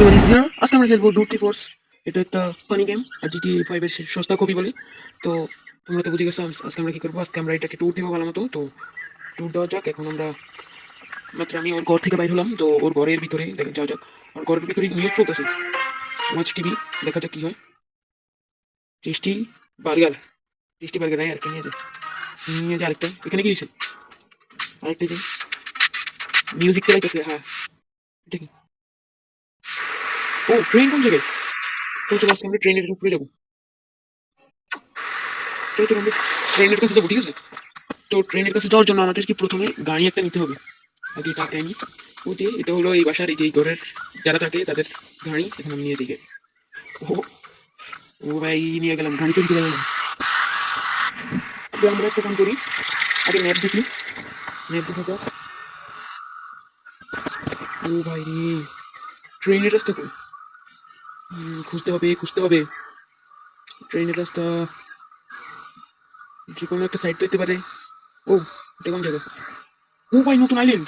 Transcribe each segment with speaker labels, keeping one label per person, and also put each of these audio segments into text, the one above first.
Speaker 1: everyone is here. আজকে আমরা খেলবো ডুটি ফোর্স। এটা একটা ফানি গেম আর GTA 5 এর সস্তা কপি বলে। তো তোমরা তো বুঝে গেছো আজকে আমরা কি করবো। আজকে আমরা এটাকে ট্যুর দিব ভালো মতো। তো ট্যুর দেওয়া যাক। এখন আমরা মাত্র আমি ওর ঘর থেকে বাইর হলাম। তো ওর ঘরের ভিতরে যাওয়া যাক। ওর ঘরের ভিতরে নিউজ চলতেছে, ওয়াচ টিভি, দেখা যাক কি হয়। টেস্টি বার্গার, টেস্টি বার্গার নাই, আরেকটা নিয়ে যা আরেকটা। এখানে কি হয়েছে? আরেকটা যে মিউজিক চালাইতেছে। হ্যাঁ, এটা কি? ও, ট্রেন কোন জায়গায়? চলো চলো, আজকে আমরা ট্রেনের উপরে যাবো। চলো চলো, আমরা ট্রেনের কাছে যাবো, ঠিক আছে? তো ট্রেনের কাছে যাওয়ার জন্য আমাদের কি প্রথমে গাড়ি একটা নিতে হবে। আগে এটা একটা নিই। ও যে এটা হলো এই বাসার এই যে ঘরের যারা থাকে তাদের গাড়ি। এখন আমি নিয়ে দিকে। ও, ও ভাই, নিয়ে গেলাম, গাড়ি চুরি করে গেলাম। আগে আমরা একটা কাম করি, আগে ম্যাপ দেখি। ম্যাপ দেখা যাক। ও ভাই রে, ট্রেনের রাস্তা কই? খুঁজতে হবে, খুঁজতে হবে। ট্রেনের রাস্তা যে কোনো একটা সাইড পেতে পারে। ও, এটা কোন জায়গা? ও ভাই, নতুন আইল্যান্ড।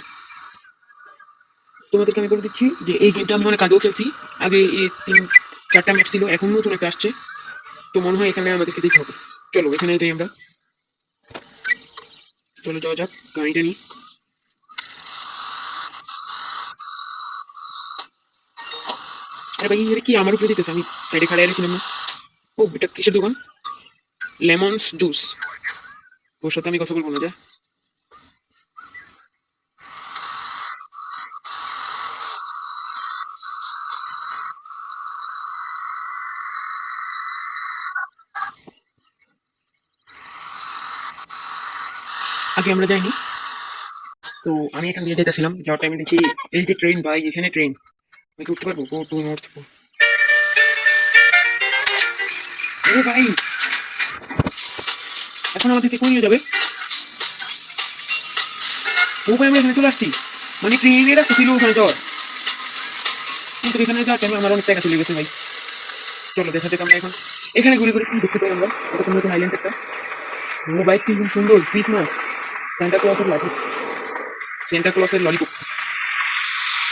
Speaker 1: তোমাদেরকে আমি বলে দিচ্ছি যে এই গেমটা আমি অনেক আগেও খেলছি। আগে এই 3-4টা ম্যাচ ছিল, এখন নতুন একটা আসছে। তো মনে হয় এখানে আমাদেরকে যেতে হবে। চলো এখানে যাই আমরা। চলো যাওয়া যাক, গাড়িটা নিই। আরে ভাই, এটা কি আমার উপরে যেতেছে? আমি সাইডে খাড়াই রেছিলাম না। ও, এটা কিসের দোকান? Lemons juice. ওর সাথে আমি কথা বলবো না, যা। আগে আমরা যাইনি। তো আমি এখান দিয়ে যেতেছিলাম, যাওয়ার টাইমে দেখি এই যে ট্রেন, ভাই এখানে ট্রেন। আমি কি উঠতে পারবো? Go to north. ও ভাই, এখন আমাদেরকে কই নিয়ে যাবে? ও ভাই, আমরা এখানে চলে আসছি। মানে ট্রেনের রাস্তা ছিল ওখানে যাওয়ার, কিন্তু এখানে যাওয়ার টাইমে আমার অনেক টাকা চলে গেছে ভাই। চলো দেখা যাক আমরা এখন এখানে ঘুরে ঘুরে কি দেখতে পাই আমরা। এটা তো নতুন আইল্যান্ড একটা। ও ভাই, কি সুন্দর ক্রিসমাস, সান্টা ক্লসের লাঠি, সেন্টা ক্লসের ললিপপ,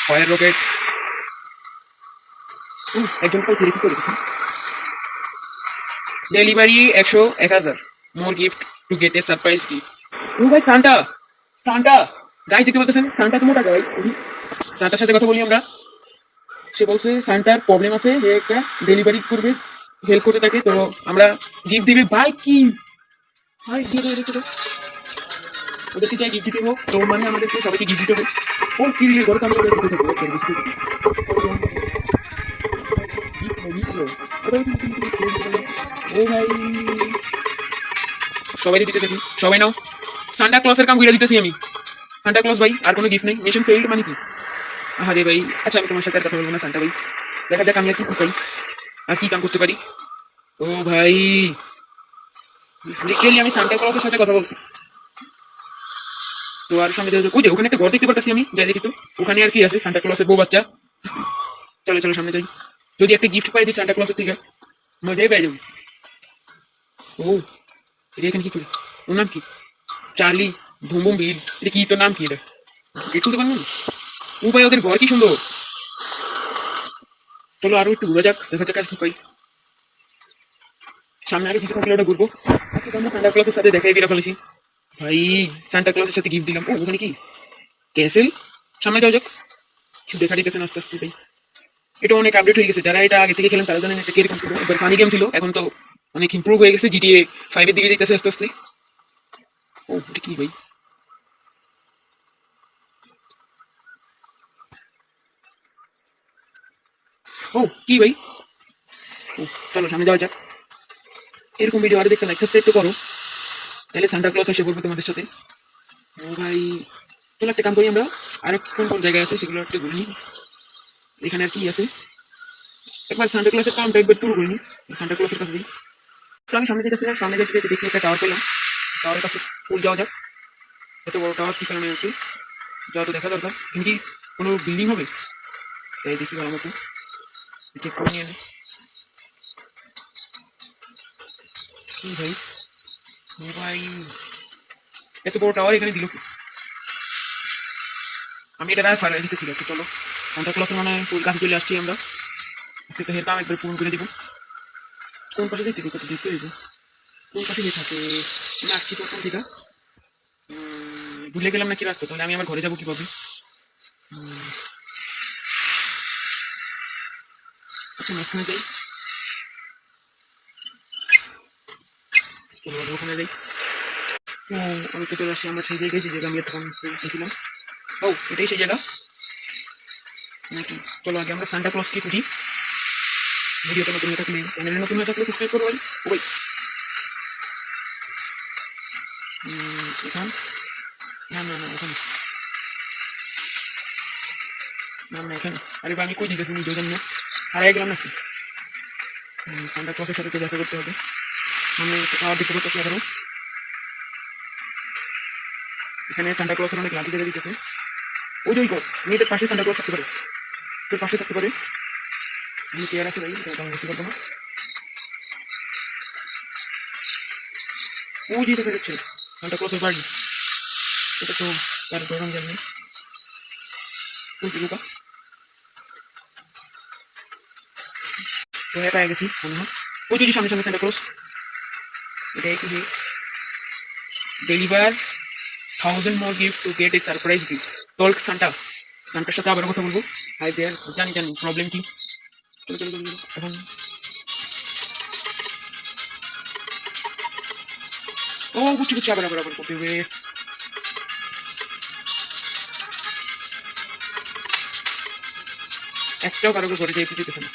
Speaker 1: ফায়ার রকেট। একজন পাইছি, রেখে করে delivery 100-1000, more gift to get a surprise gift. ও ভাই, সান্টা, সান্টা গাইস দেখতে বলতেছেন, সান্টা তো মোটা ভাই। সান্টার সাথে কথা বলি আমরা। সে বলছে সান্টার প্রবলেম আছে, যে একটা ডেলিভারি করবে, হেল্প করতে থাকে। তো আমরা গিফট দিবে ভাই। কি ভাই, দিয়ে দাও, রেখে দাও। ওদেরকে চাই গিফট দিতে হোক, তো মানে আমাদেরকে সবাইকে গিফট দিতে হবে। ও কি রে, ঘরে তো আমরা দিতে থাকবো। ও ভাই, সবাই দিতে থাকি, সবাই নাও। সান্টা ক্লসের কাম করে দিতেছি আমি। সান্টা ক্লস ভাই, আর কোনো গিফট নেই। মিশন ফেইল্ড মানে কি? আরে ভাই, আচ্ছা আমি তোমার সাথে আর কথা বলবো না সান্টা ভাই। দেখা যাক আমি আর কি পাই, আর কি কাম করতে পারি। ও ভাই, লিটারেলি আমি সান্টা ক্লসের সাথে কথা বলছি। তো আর সামনে ওই যে ওখানে একটা ঘর দেখতে পাচ্ছি আমি, যাই দেখি তো ওখানে আর কি আছে। সান্টা ক্লসের বউ বাচ্চা। চলো চলো সামনে যাই। যদি একটা গিফট পাই দিই সান্টা ক্লসের থেকে, মজাই পেয়ে যাবো। ও, এটা এখানে কি করে? ওর নাম কি? চার্লি, বুম বুম বিল। এটা কি, তোর নাম কি? এটা গেট খুলতে পারবো না। ও ভাই, ওদের ঘর কি সুন্দর। চলো আরো একটু ঘুরে যাক, দেখা যাক আর কি পাই। সামনে আরো কিছুক্ষণ গেলে ওটা ঘুরবো। আমরা সান্টা ক্লসের সাথে দেখাই বেরো ফেলেছি ভাই। সান্টা ক্লসের সাথে গিফট দিলাম। ও, ওখানে কি ক্যাসেল? সামনে যাওয়া যাক, কিছু দেখা দিতেছেন আস্তে আস্তে ভাই। এটা অনেক আপডেট হয়ে গেছে, যারা এটা আগে থেকে খেলেন তারা জানেন এটা কিরকম ছিল। একবার ফানি গেম ছিল, এখন তো অনেক ইমপ্রুভ হয়ে গেছে। GTA 5 এর দিকে যেতেছে আস্তে আস্তে। ও, এটা কি ভাই? ও, কি ভাই? ও, চলো সামনে যাওয়া যাক। এরকম ভিডিও আরো দেখতে লাইক সাবস্ক্রাইব তো করো, তাহলে সান্টা ক্লস এসে বলবো তোমাদের সাথে। ও ভাই, চলো একটা কাম করি আমরা, আরো কোন কোন জায়গায় আছে সেগুলো একটু ঘুরে নিই। এখানে আর কি আছে, একবার সান্টা ক্লসের কামটা একবার ট্যুর করে নিই। সান্টা ক্লসের কাছে যাই। তো আমি সামনে যেতেছিলাম, সামনে যেতে যেতে দেখি একটা টাওয়ার পেলাম। টাওয়ারের কাছে ফুল যাওয়া যাক। এত বড় টাওয়ার কি কারণে আছে, যাওয়া তো দেখা দরকার। কিন্তু কি কোনো বিল্ডিং হবে? তাই দেখি ভালো মতো চেক করে নিয়ে নে। কি ভাই, ও ভাই, এত বড় টাওয়ার এখানে দিল কি? আমি এটা আর ফারা দিতেছি। তো চলো সান্টা ক্লসের মানে ফুল কাছে চলে আসছি আমরা। আজকে তো হের কাম একবার পূরণ করে দিব। কোন পাশে যেতে হবে কত দেখতে হইব, কোন পাশে যেতে থাকে। আমি আসছি প্রথম থেকে, ভুলে গেলাম নাকি রাস্তা, তাহলে আমি আমার ঘরে যাবো কিভাবে? আচ্ছা মাঝখানে যাই, চলো আগে ওখানে যাই। তো আমি তো চলে আসছি আমরা সেই জায়গায়, যে জায়গা আমি তখন গেছিলাম। ও এটাই সেই জায়গা নাকি? চলো আগে আমরা সান্টা ক্লসকে খুঁজি। ভিডিওটা নতুন হয়ে থাকলে, চ্যানেলে নতুন হয়ে থাকলে সাবস্ক্রাইব করো ভাই। ও ভাই এখান, না না না ওখানে, না না এখানে। আরে ভাই আমি কই দিতেছি নিজেও জানি না, হারাই গেলাম নাকি? সান্টা ক্লসের সাথে তো দেখা করতে হবে। সামনে আবার দেখতে পাচ্ছি আবারও, এখানে সান্টা ক্লসের অনেক লাঠি দেখা দিতেছে। ওই যে ওই ঘর, মেয়েদের পাশে সান্টা ক্লস থাকতে পারে, তোর পাশে থাকতে পারে। আমি চেয়ার আছে ভাই, তেমন বুঝতে পারবো না। ওই যে দেখা যাচ্ছে সান্টা ক্লসের বাড়ি, এটা তো তার প্রোগ্রাম জানি। ওই যে লুকা, তো হ্যাঁ পেয়ে গেছি মনে হয়। ওই যে সামনে সামনে সান্টা ক্লস, এটাই কি deliver 1000 more gift to get a surprise gift, talk Santa. সান্টার সাথে আবার কথা বলবো। হাই দেয়ার, জানি জানি প্রবলেম কি। চলো চলো চলো চলো। এখন ও বুঝছি বুঝছি, আবার আবার আবার করতে হবে। একটাও কারো ঘরে যাই বুঝতেছে না।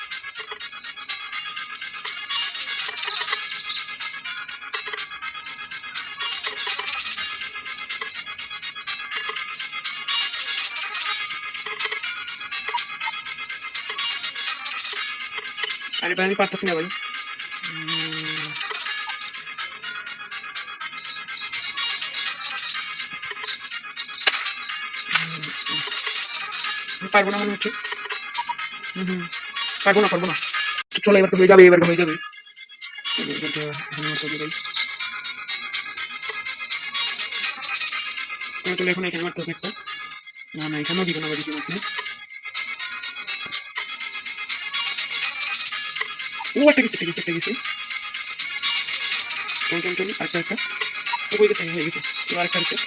Speaker 1: আরে ভাই আমি পারতেছি না ভাই। পারবো না মনে হচ্ছে। পারবো না পারবো না। তো চলো এবার তো হয়ে যাবে, এবার হয়ে যাবে। চলো এবার তো এখন আর তবে ভাই, চলো চলো এখন এখানে মারতে হবে একটা। না না এখানেও দিব না ভাই, দিকে মারতে। ও একটা গেছে একটা গেছে একটা গেছে। চল চল চল, আরেকটা একটা। ও হয়ে গেছে হয়ে গেছে। এবার আরেকটা আরেকটা।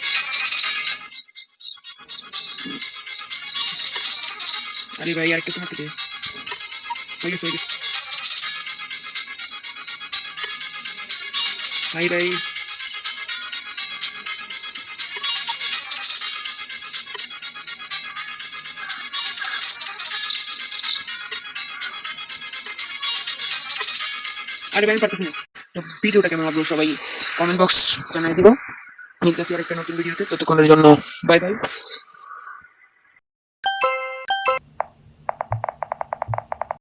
Speaker 1: আরে ভাই আরেকটা তোমার থেকে হয়ে গেছে হয়ে গেছে। ভাই ভাই আরে ভাই আমি পারতেছি না। তো ভিডিওটা কেমন লাগলো সবাই কমেন্ট বক্স জানাই দিও। মিলতেছি আরেকটা নতুন ভিডিওতে, ততক্ষণের জন্য বাই বাই।